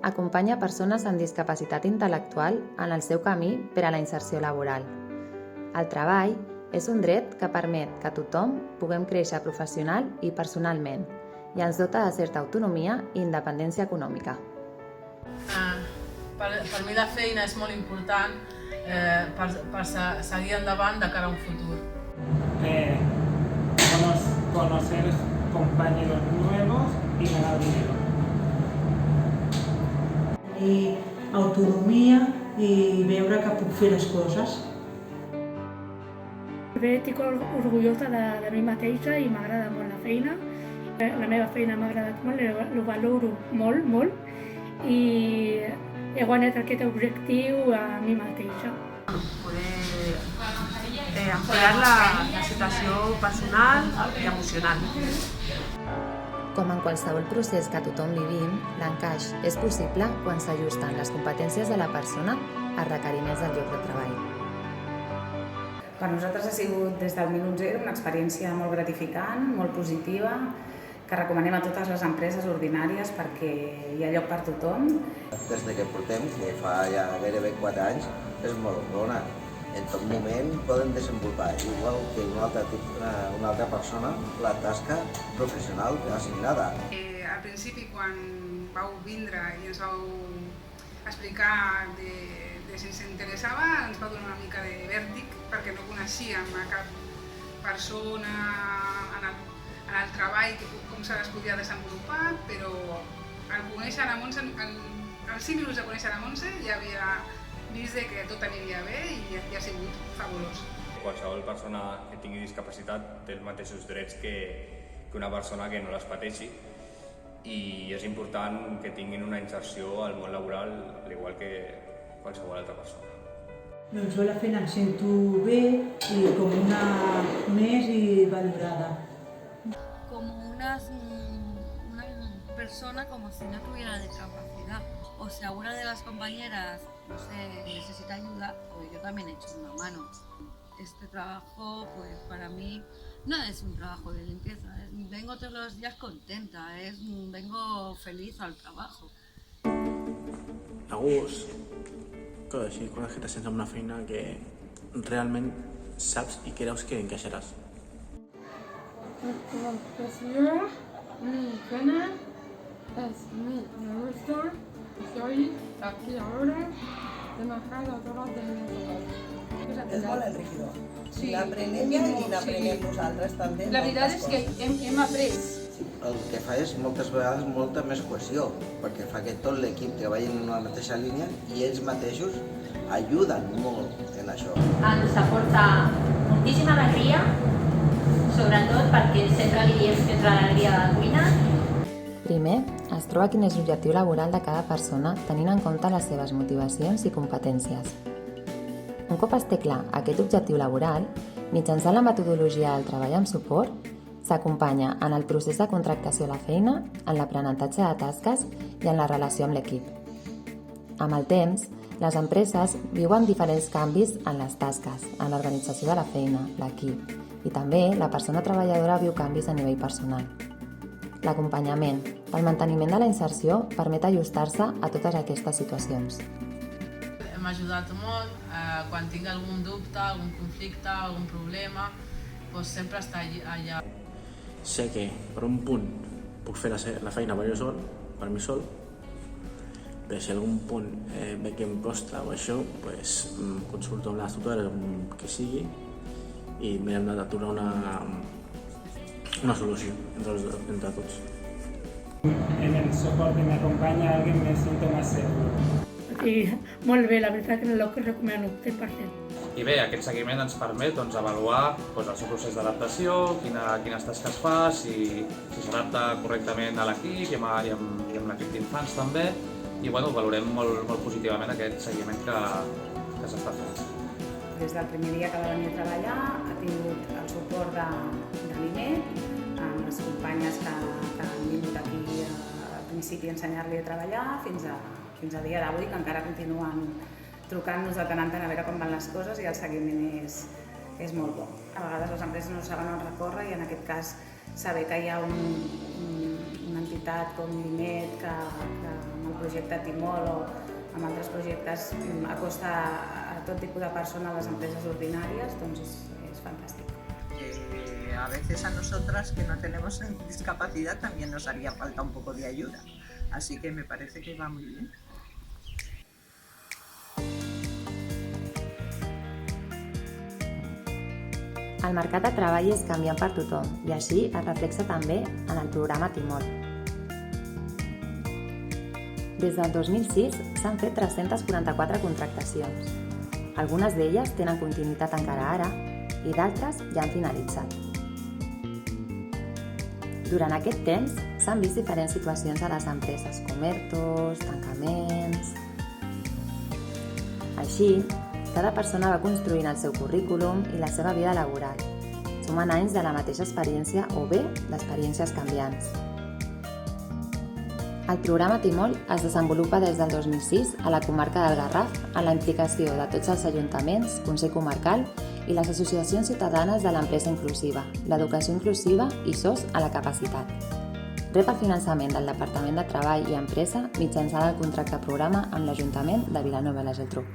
acompanya persones amb discapacitat intel·lectual en el seu camí per a la inserció laboral. El treball és un dret que permet que tothom puguem créixer professional i personalment i ens dota de certa autonomia i independència econòmica. Per mi la feina és molt important per seguir endavant de cara a un futur. Conocer compañeros nuevos y ganar dinero. I autonomia i veure que puc fer les coses. Estic orgullosa de mi mateixa i m'agrada molt la feina. La meva feina m'ha agradat molt, ho valoro molt, molt i he guanyat aquest objectiu a mi mateixa. Poder ampliar la situació personal i emocional. Com en qualsevol procés que tothom vivim, l'encaix és possible quan s'ajusten les competències de la persona als requeriments del lloc de treball. Per nosaltres ha sigut des del minut zero una experiència molt gratificant, molt positiva, que recomanem a totes les empreses ordinàries perquè hi ha lloc per tothom. Des que portem, que fa ja gairebé 4 anys, és molt bona. En tot moment poden desenvolupar, igual que una altra persona, la tasca professional assignada. Al principi, quan vau vindre i ens vau explicar de si ens interessava, ens va donar una mica de vèrtic perquè no coneixíem a cap persona en el treball com se les podia desenvolupar, però al conèixer la Montse, als 5 minuts de conèixer la Montse ja havia vist que tot aniria bé i ha sigut fabulós. Qualsevol persona que tingui discapacitat té els mateixos drets que una persona que no les pateixi i és important que tinguin una inserció al món laboral al igual que qualsevol altra persona. Doncs jo la feina em sento bé i com una més i valorada. Como una persona como si no tuviera discapacidad. O sea, una de las compañeras, no sé, necesita ayuda, pues yo también he hecho una mano. Este trabajo, pues para mí, no es un trabajo de limpieza. Vengo todos los días contenta, vengo feliz al trabajo. A gust, coses així, quan que te sents en una feina que realment saps i creus que encaixaràs. Mi pena es mi gusto. Soy aquí ahora trabajando todos de mi És molt enriquidor. Sí. L'aprenem i n'aprenem nosaltres també. La veritat és que hem après. El que fa és moltes vegades molta més cohesió, perquè fa que tot l'equip treballi en una mateixa línia i ells mateixos ajuden molt en això. Ens aporta moltíssima alegria, sobretot perquè sempre li diem que és l'alegria de la cuina. Primer, es troba quin és l'objectiu laboral de cada persona tenint en compte les seves motivacions i competències. Un cop es té clar aquest objectiu laboral, mitjançant la metodologia del treball amb suport, s'acompanya en el procés de contractació a la feina, en l'aprenentatge de tasques i en la relació amb l'equip. Amb el temps, les empreses viuen diferents canvis en les tasques, en l'organització de la feina, l'equip, i també la persona treballadora viu canvis a nivell personal. L'acompanyament pel manteniment de la inserció permet ajustar-se a totes aquestes situacions. M'ha ajudat molt, quan tinc algun dubte, algun conflicte, algun problema, doncs sempre està allà. Sé que per un punt puc fer la feina per mi sol, però si algun punt veig que em costa o això, consulto amb les tutores, amb qui sigui, i mirem de trobar una solució entre tots. En el soporte me acompaña alguien, me siento más seguro. I molt bé, la veritat que lo recomano 100%. I bé, aquest seguiment ens permet avaluar el seu procés d'adaptació, quines tasques fa, si s'adapta correctament a l'equip i amb l'equip d'infants també, i valorem molt positivament aquest seguiment que s'està fent. Des del primer dia que va venir a treballar ha tingut el suport de l'INET, amb les companyes que han vingut aquí al principi a ensenyar-li a treballar fins a dia d'avui, que encara continuen trucant-nos de tant en tant a veure com van les coses i el seguiment és molt bo. A vegades les empreses no saben on recórrer i en aquest cas saber que hi ha una entitat com l'INET, que amb el projecte Timol o amb altres projectes acosta a tot tipus de persona a les empreses ordinàries, doncs és fantàstic. A veces a nosotras que no tenemos discapacidad también nos haría falta un poco de ayuda, así que me parece que va muy bien. El mercat de treball és canviant per tothom i així es reflexa també en el programa Timol. Des del 2006 s'han fet 344 contractacions. Algunes d'elles tenen continuïtat encara ara i d'altres ja han finalitzat. Durant aquest temps s'han vist diferents situacions a les empreses, com ERTOs, tancaments... Així, cada persona va construint el seu currículum i la seva vida laboral, sumant anys de la mateixa experiència o bé d'experiències canviants. El programa Timol es desenvolupa des del 2006 a la comarca del Garraf amb la implicació de tots els ajuntaments, Consell Comarcal i les associacions ciutadanes de l'empresa inclusiva, l'educació inclusiva i SOS a la capacitat. Rep el finançament del Departament de Treball i Empresa mitjançant el contracte programa amb l'Ajuntament de Vilanova i la Geltrú.